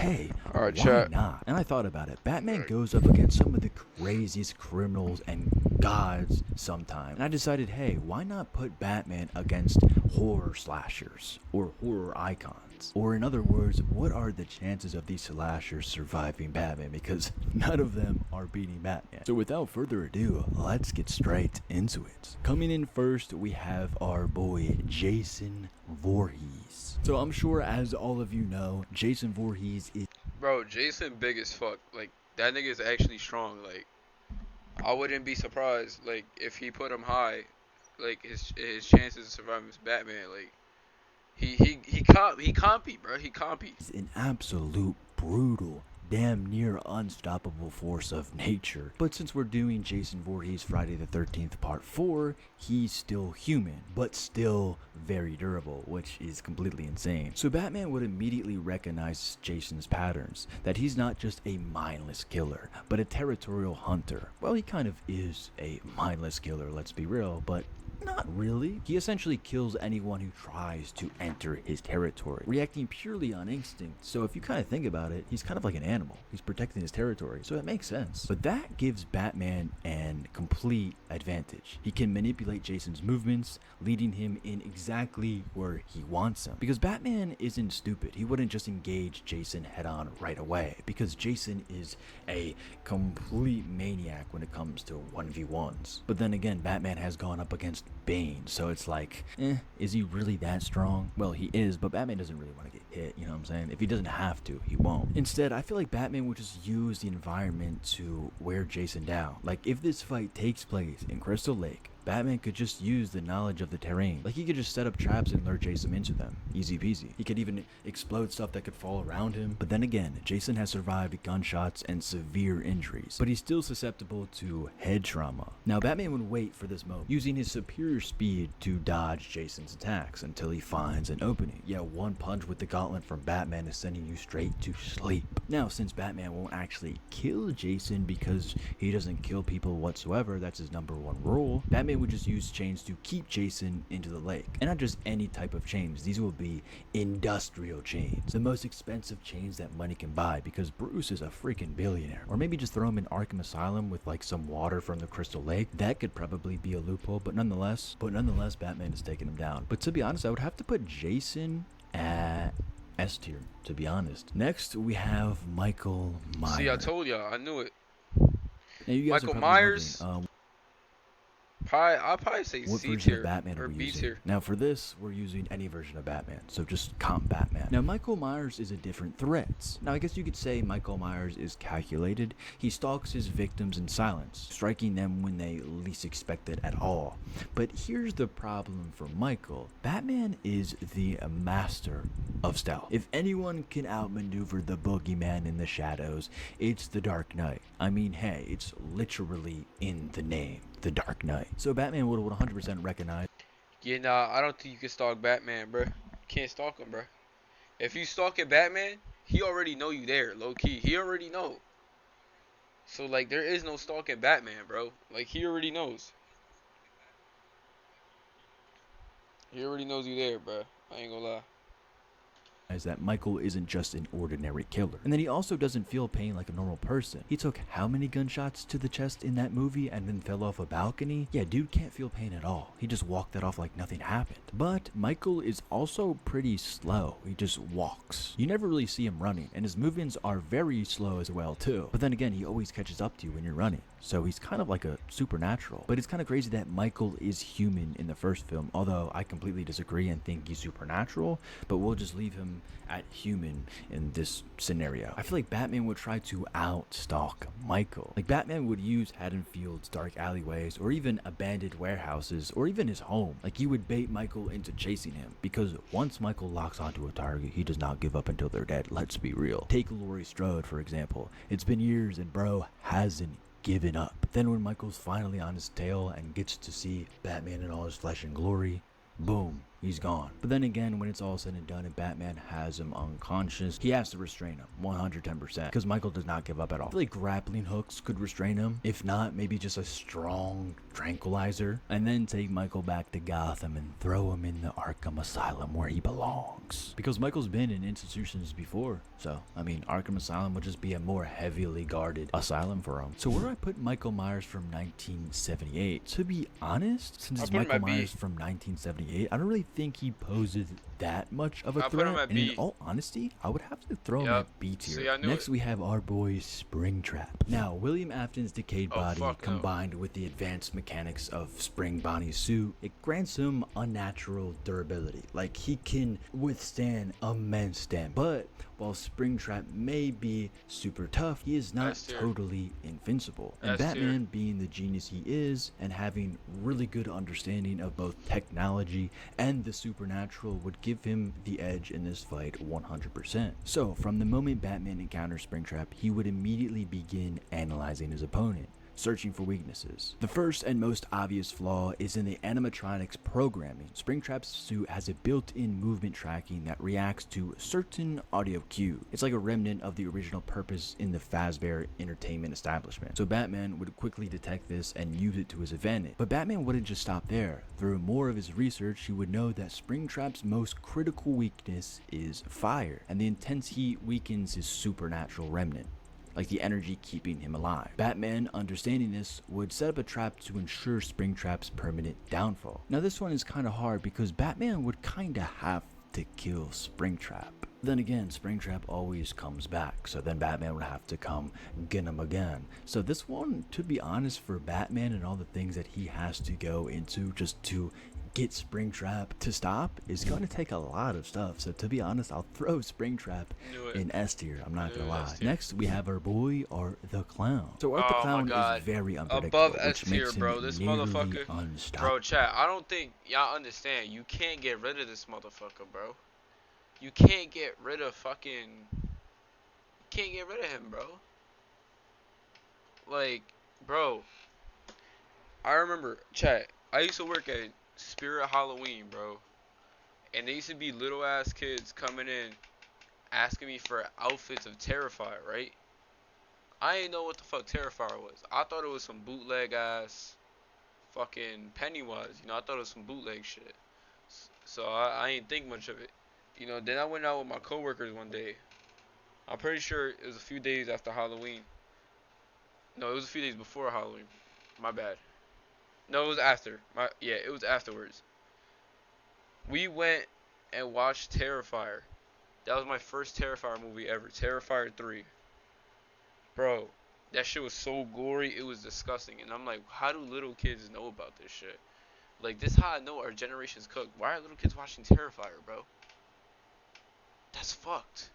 hey, Alright, why chat. not? And I thought about it. Batman goes up against some of the craziest criminals and gods sometimes. And I decided, hey, why not put Batman against horror slashers or horror icons? Or in other words, what are the chances of these slashers surviving Batman? Because none of them are beating Batman. So without further ado, let's get straight into it. Coming in first, we have our boy Jason Voorhees. So I'm sure, as all of you know, Jason Voorhees is... Bro, Jason big as fuck. Like, that nigga is actually strong. Like, I wouldn't be surprised, like, if he put him high, like, his chances of surviving Batman, like, he compy, bro. He compy. an absolute brutal, damn near unstoppable force of nature. But since we're doing Jason Voorhees Friday the 13th Part 4, he's still human, but still very durable, which is completely insane. So Batman would immediately recognize Jason's patterns, that he's not just a mindless killer, but a territorial hunter. Well, he kind of is a mindless killer, let's be real, but not really. He essentially kills anyone who tries to enter his territory, reacting purely on instinct. So if you kind of think about it, he's kind of like an animal. He's protecting his territory, so it makes sense. But that gives Batman an complete advantage. He can manipulate Jason's movements, leading him in exactly where he wants him. Because Batman isn't stupid. He wouldn't just engage Jason head on right away, because Jason is a complete maniac when it comes to 1v1s. But then again, Batman has gone up against Bane, so it's like, is he really that strong? Well, he is, but Batman doesn't really want to get hit, you know what I'm saying? If he doesn't have to, he won't. Instead, I feel like Batman would just use the environment to wear Jason down. Like, if this fight takes place in Crystal Lake, Batman could just use the knowledge of the terrain. Like, he could just set up traps and lure Jason into them. Easy peasy. He could even explode stuff that could fall around him. But then again, Jason has survived gunshots and severe injuries, but he's still susceptible to head trauma. Now, Batman would wait for this moment, using his superior speed to dodge Jason's attacks until he finds an opening. Yeah, one punch with the gauntlet from Batman is sending you straight to sleep. Now, since Batman won't actually kill Jason because he doesn't kill people whatsoever, that's his #1 rule, Batman would just use chains to keep Jason into the lake. And not just any type of chains, these will be industrial chains, the most expensive chains that money can buy, because Bruce is a freaking billionaire. Or maybe just throw him in Arkham Asylum with like some water from the Crystal Lake. That could probably be a loophole, but nonetheless, Batman is taking him down. But to be honest, I would have to put Jason at S tier, to be honest. Next, we have Michael Myers. See, I told y'all, I knew it. Now, you guys Michael are Myers. wondering, I'll probably say what C version tier of Batman or are we B using? tier. Now for this, we're using any version of Batman, so just comp Batman. Now Michael Myers is a different threat. Now I guess you could say Michael Myers is calculated. He stalks his victims in silence, striking them when they least expect it at all. But here's the problem for Michael. Batman is the master of stealth. If anyone can outmaneuver the boogeyman in the shadows, it's the Dark Knight. I mean, hey, it's literally in the name. The Dark Knight. So Batman would 100% recognize. Yeah, nah, I don't think you can stalk Batman, bro. Can't stalk him, bro. If you stalking Batman, he already know you there, low key. He already know. So like, there is no stalking Batman, bro. Like, he already knows. He already knows you there, bro. I ain't gonna lie. Is that Michael isn't just an ordinary killer. And then he also doesn't feel pain like a normal person. He took how many gunshots to the chest in that movie and then fell off a balcony? Yeah, dude can't feel pain at all. He just walked that off like nothing happened. But Michael is also pretty slow. He just walks. You never really see him running, and his movements are very slow as well too. But then again, he always catches up to you when you're running. So he's kind of like a supernatural. But it's kind of crazy that Michael is human in the first film, although I completely disagree and think he's supernatural, but we'll just leave him at human in this scenario. I feel like Batman would try to out-stalk Michael. Like, Batman would use Haddonfield's dark alleyways, or even abandoned warehouses, or even his home. Like, he would bait Michael into chasing him, because once Michael locks onto a target, he does not give up until they're dead. Let's be real. Take Laurie Strode, for example. It's been years and bro hasn't given up. Then when Michael's finally on his tail and gets to see Batman in all his flesh and glory, boom, he's gone. But then again, when it's all said and done and Batman has him unconscious, he has to restrain him 110% because Michael does not give up at all. I feel like grappling hooks could restrain him. If not, maybe just a strong tranquilizer, and then take Michael back to Gotham and throw him in the Arkham Asylum where he belongs. Because Michael's been in institutions before, so I mean Arkham Asylum would just be a more heavily guarded asylum for him. So where do I put Michael Myers from 1978? To be honest, since it's Michael Myers from 1978, I don't really think he poses that much of a threat. And in all honesty, I would have to throw him at B tier. Next, we have our boy Springtrap. Now, William Afton's decayed body combined with the advanced mechanics of Spring Bonnie's suit, it grants him unnatural durability. Like, he can withstand immense damage. But while Springtrap may be super tough, he is not totally invincible. And Batman, being the genius he is and having really good understanding of both technology and the supernatural, would give him the edge in this fight 100%. So from the moment Batman encounters Springtrap, he would immediately begin analyzing his opponent, searching for weaknesses. The first and most obvious flaw is in the animatronics programming. Springtrap's suit has a built-in movement tracking that reacts to certain audio cues. It's like a remnant of the original purpose in the Fazbear Entertainment establishment. So Batman would quickly detect this and use it to his advantage. But Batman wouldn't just stop there. Through more of his research, he would know that Springtrap's most critical weakness is fire, and the intense heat weakens his supernatural remnant, like the energy keeping him alive. Batman, understanding this, would set up a trap to ensure Springtrap's permanent downfall. Now this one is kind of hard because Batman would kind of have to kill Springtrap. Then again, Springtrap always comes back, so then Batman would have to come get him again. So this one, to be honest, for Batman and all the things that he has to go into just to get Springtrap to stop, is going to take a lot of stuff. So to be honest, I'll throw Springtrap in S tier. I'm not gonna lie. Next, we have our boy Art the Clown. So Art the Clown is very unpredictable, above S tier, bro. This motherfucker, bro. Chat, I don't think y'all understand. You can't get rid of this motherfucker, bro. You can't get rid of fucking. You can't get rid of him, bro. Like, bro. I remember, chat. I used to work at Spirit Halloween, bro, and there used to be little ass kids coming in asking me for outfits of Terrifier, right? I ain't know what the fuck Terrifier was. I thought it was some bootleg ass fucking Pennywise, you know. I thought it was some bootleg shit, so I ain't think much of it, you know. Then I went out with my coworkers one day. I'm pretty sure it was a few days after Halloween. No, it was a few days before Halloween. My bad. No, it was after. It was afterwards. We went and watched Terrifier. That was my first Terrifier movie ever. Terrifier 3. Bro, that shit was so gory, it was disgusting. And I'm like, how do little kids know about this shit? Like, this is how I know our generation's cooked. Why are little kids watching Terrifier, bro? That's fucked.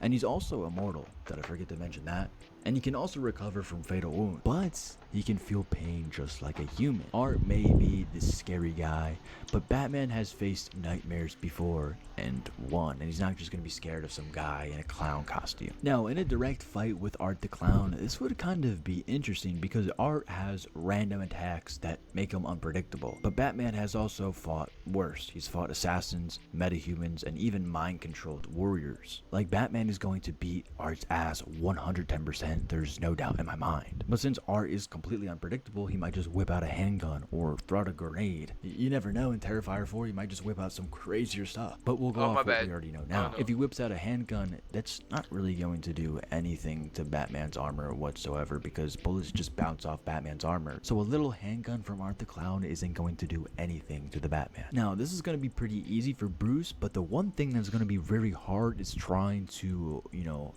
And he's also immortal. Did I forget to mention that? And he can also recover from fatal wounds, but he can feel pain just like a human. Art may be this scary guy, but Batman has faced nightmares before and won, and he's not just gonna be scared of some guy in a clown costume. Now, in a direct fight with Art the Clown, this would kind of be interesting because Art has random attacks that make him unpredictable, but Batman has also fought worse. He's fought assassins, metahumans, and even mind-controlled warriors. Like, Batman is going to beat Art's ass 110%. There's no doubt in my mind. But since Art is completely unpredictable, he might just whip out a handgun or throw out a grenade. You never know. In Terrifier 4, he might just whip out some crazier stuff. But we'll go off what we already know now. If he whips out a handgun, that's not really going to do anything to Batman's armor whatsoever because bullets just bounce off Batman's armor. So a little handgun from Art the Clown isn't going to do anything to the Batman. Now, this is going to be pretty easy for Bruce, but the one thing that's going to be very hard is trying to,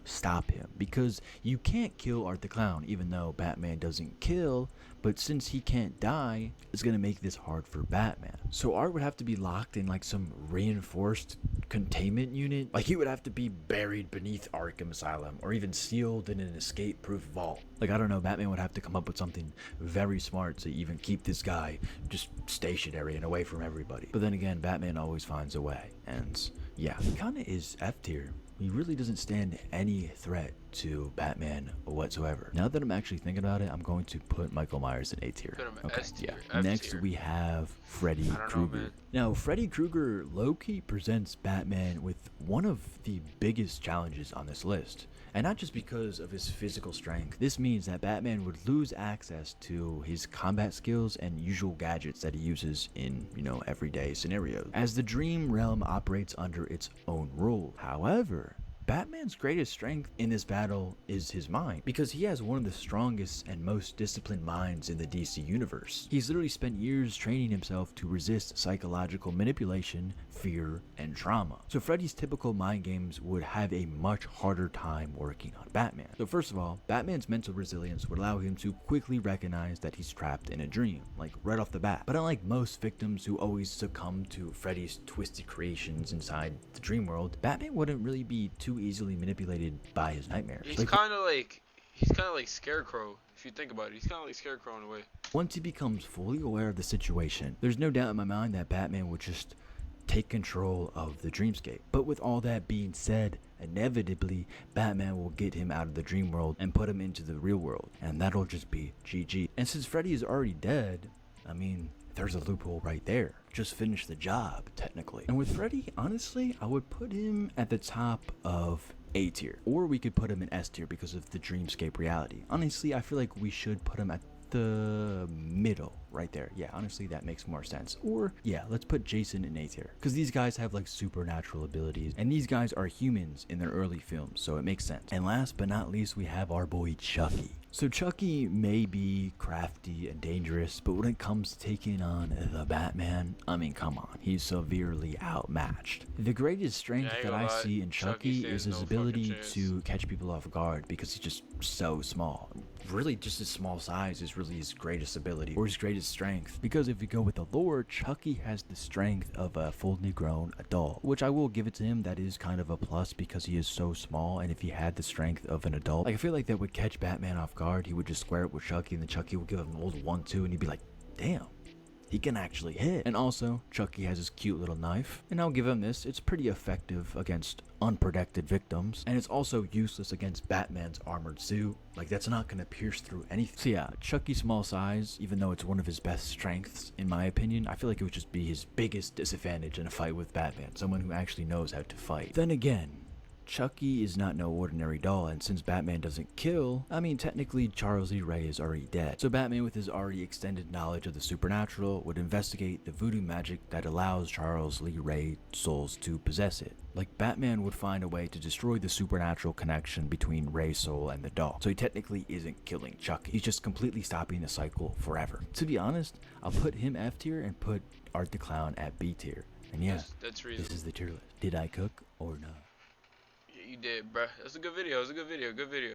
stop him, because you can't kill Art the Clown, even though Batman doesn't kill, but since he can't die, it's gonna make this hard for Batman. So Art would have to be locked in like some reinforced containment unit. Like, he would have to be buried beneath Arkham Asylum or even sealed in an escape-proof vault. Like, I don't know, Batman would have to come up with something very smart to even keep this guy just stationary and away from everybody. But then again, Batman always finds a way, and yeah, he kinda is F tier. he really doesn't stand any threat to Batman whatsoever. Now that I'm actually thinking about it, I'm going to put Michael Myers in A tier. Put him in Okay, S tier, yeah. F Next tier. we have Freddy I don't know, Krueger. man. Now, Freddy Krueger low-key presents Batman with one of the biggest challenges on this list. And not just because of his physical strength. This means that Batman would lose access to his combat skills and usual gadgets that he uses in, everyday scenarios, as the Dream Realm operates under its own rule. However, Batman's greatest strength in this battle is his mind, because he has one of the strongest and most disciplined minds in the DC universe. He's literally spent years training himself to resist psychological manipulation, fear, and trauma. So Freddy's typical mind games would have a much harder time working on Batman. So first of all, Batman's mental resilience would allow him to quickly recognize that he's trapped in a dream, like right off the bat. But unlike most victims who always succumb to Freddy's twisted creations inside the dream world, Batman wouldn't really be too easily manipulated by his nightmares. He's kind of like Scarecrow. If you think about it, he's kind of like Scarecrow in a way. Once he becomes fully aware of the situation, there's no doubt in my mind that Batman would just take control of the dreamscape. But with all that being said, inevitably Batman will get him out of the dream world and put him into the real world, and that'll just be GG. And since Freddy is already dead, I mean, there's a loophole right there. Just finish the job, technically. And with Freddy, honestly, I would put him at the top of A tier, or we could put him in S tier because of the dreamscape reality. Honestly, I feel like we should put him at the middle right there. Yeah, honestly, that makes more sense. Or yeah, let's put Jason in A tier, because these guys have like supernatural abilities, and these guys are humans in their early films, so it makes sense. And last but not least, we have our boy Chucky. So Chucky may be crafty and dangerous, but when it comes to taking on the Batman, I mean, come on, he's severely outmatched. The greatest strength that I see in Chucky is his ability to catch people off guard, because he's just so small. Really, just his small size is really his greatest ability, or his greatest strength. Because if you go with the lore, Chucky has the strength of a fully grown adult, which I will give it to him. That is kind of a plus because he is so small, and if he had the strength of an adult, like, I feel like that would catch Batman off guard. He would just square it with Chucky, and then Chucky would give him an old 1-2, and he'd be like, damn, he can actually hit. And also, Chucky has his cute little knife, and I'll give him this, it's pretty effective against unprotected victims, and it's also useless against Batman's armored suit. Like, that's not gonna pierce through anything. So yeah, Chucky's small size, even though it's one of his best strengths in my opinion, I feel like it would just be his biggest disadvantage in a fight with Batman, someone who actually knows how to fight. Then again, Chucky is not no ordinary doll, and since Batman doesn't kill, I mean, technically Charles Lee Ray is already dead. So Batman, with his already extended knowledge of the supernatural, would investigate the voodoo magic that allows Charles Lee Ray souls to possess it. Like, Batman would find a way to destroy the supernatural connection between Ray's soul and the doll. So he technically isn't killing Chucky, he's just completely stopping the cycle forever. To be honest, I'll put him F tier and put Art the Clown at B tier. And yeah, that's reasonable. This is the tier list. Did I cook or not? You did, bruh. That's a good video. Good video.